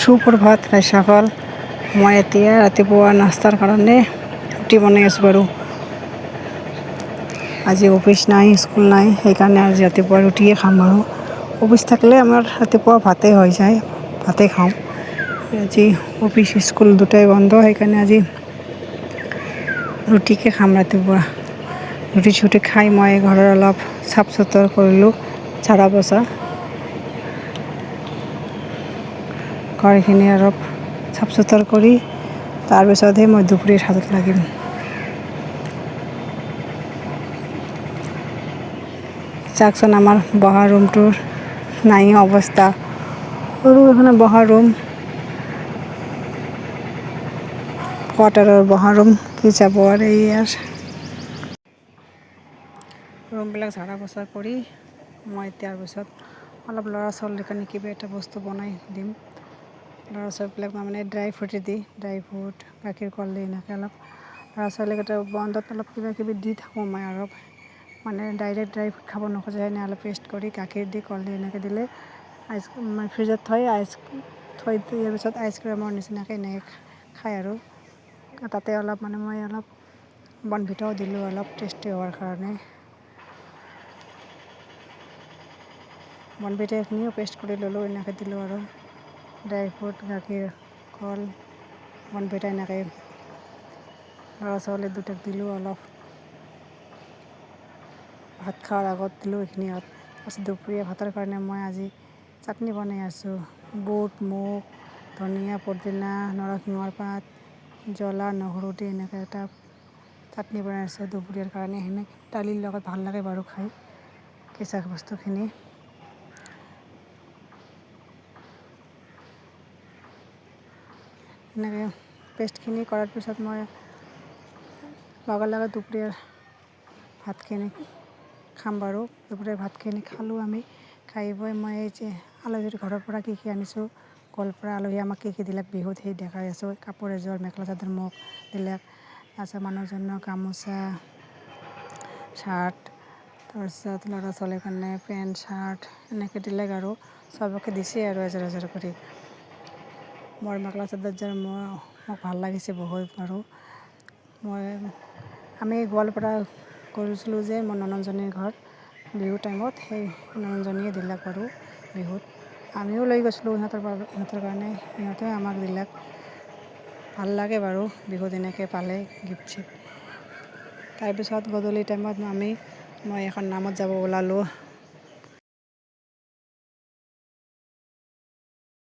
সুপ্ৰভাত ৰাইজসকল। মই এতিয়া ৰাতিপুৱা নাস্তাৰ কাৰণে ৰুটি বনাই আছোঁ বাৰু। আজি অফিচ নাই, স্কুল নাই, সেইকাৰণে আজি ৰাতিপুৱা ৰুটিয়ে খাম বাৰু। অফিচ থাকিলে আমাৰ ৰাতিপুৱা ভাতেই হৈ যায়, ভাতেই খাওঁ। আজি অফিচ স্কুল দুটাই বন্ধ, সেইকাৰণে আজি ৰুটিকে খাম ৰাতিপুৱা। ৰুটি খাই মই ঘৰৰ অলপ চাফ চুতৰ কৰিলোঁ, ঝাৰা পোছা। ঘৰখিনি অলপ চাফ চুতৰ কৰি তাৰপিছতহে মই দুপৰীয়াৰ সাজত লাগিম। চাওকচোন আমাৰ বহা ৰুমটোৰ নাই অৱস্থা। সৰু এখনে বহা ৰুম, কোৱাৰ্টাৰৰ বহা ৰুম, কি যাব আৰু ইয়াৰ ৰুমবিলাক ঝাৰা পোছা কৰি মই তাৰ পিছত অলপ ল'ৰা ছোৱালীৰ কাৰণে কিবা এটা বস্তু বনাই দিম। ল'ৰা ছোৱালীবিলাক মানে ড্ৰাই ফ্ৰুট, গাখীৰ কল দি এনেকৈ অলপ ল'ৰা ছোৱালীকেইটা বন্ধত অলপ কিবা কিবি দি থাকোঁ মই অলপ। মানে ডাইৰেক্ট ড্ৰাই ফ্ৰুট খাব নোখোজে, এনে অলপ পেষ্ট কৰি গাখীৰ দি কল দি এনেকৈ দিলে মানে ফ্ৰিজত থৈ দিয়াৰ পিছত আইচক্ৰীমৰ নিচিনাকৈ এনেকৈ খায় আৰু। তাতে অলপ মানে মই অলপ বনভিটাও দিলোঁ অলপ টেষ্টি হোৱাৰ কাৰণে। বনভিটাখিনিও পেষ্ট কৰি ল'লোঁ, এনেকৈ দিলোঁ আৰু ড্ৰাই ফ্ৰুট, গাখীৰ, কল, বনভিটা এনেকৈ ল'ৰা ছোৱালী দুটাক দিলোঁ অলপ। ভাত খোৱাৰ আগত দিলোঁ এইখিনিত। তাৰপিছত দুপৰীয়া ভাতৰ কাৰণে মই আজি চাটনি বনাই আছোঁ। বুট, মুগ, ধনিয়া, পদিনা, নৰসিংহৰ পাত, জ্বলা, নহৰু দি এনেকৈ এটা চাটনি বনাই আছোঁ দুপৰীয়াৰ কাৰণে। সেনেকৈ দালিৰ লগত ভাল লাগে বাৰু খাই কেঁচা বস্তুখিনি। এনেকৈ পেষ্টখিনি কৰাৰ পিছত মই লগে দুপৰীয়াৰ ভাতখিনি খাম বাৰু। দুপৰীয়াৰ ভাতখিনি খালোঁ আমি। খাই বৈ মই এই যে আলহীৰ ঘৰৰ পৰা কি আনিছোঁ, গোৱালপাৰা আলহী আমাক কি দিলে বিহুত, সেই দেখাই আছোঁ। কাপোৰ এযোৰ, মেখেলা চাদৰ মোক দিলে। তাৰপিছত মানুহজনৰ গামোচা, চাৰ্ট, তাৰপিছত ল'ৰা ছোৱালীৰ কাৰণে পেণ্ট চাৰ্ট এনেকৈ দিলে আৰু চবকে দিছে আৰু এযোৰ এযোৰ কৰি। মোৰ মেখেলা চাদৰযোৰ মোক ভাল লাগিছে বহুত বাৰু। আমি গোৱালপাৰা গৈছিলোঁ যে মোৰ ননদজনীৰ ঘৰ বিহু টাইমত, সেই ননদজনীয়ে দিলে বাৰু বিহুত। আমিও লৈ গৈছিলোঁ সিহঁতৰ কাৰণে, সিহঁতেও আমাক দিলে। ভাল লাগে বাৰু বিহুত এনেকৈ পালে গিফ্ট চিফ্ট। তাৰপিছত গধূলি টাইমত মই এখন নামত যাব ওলালোঁ।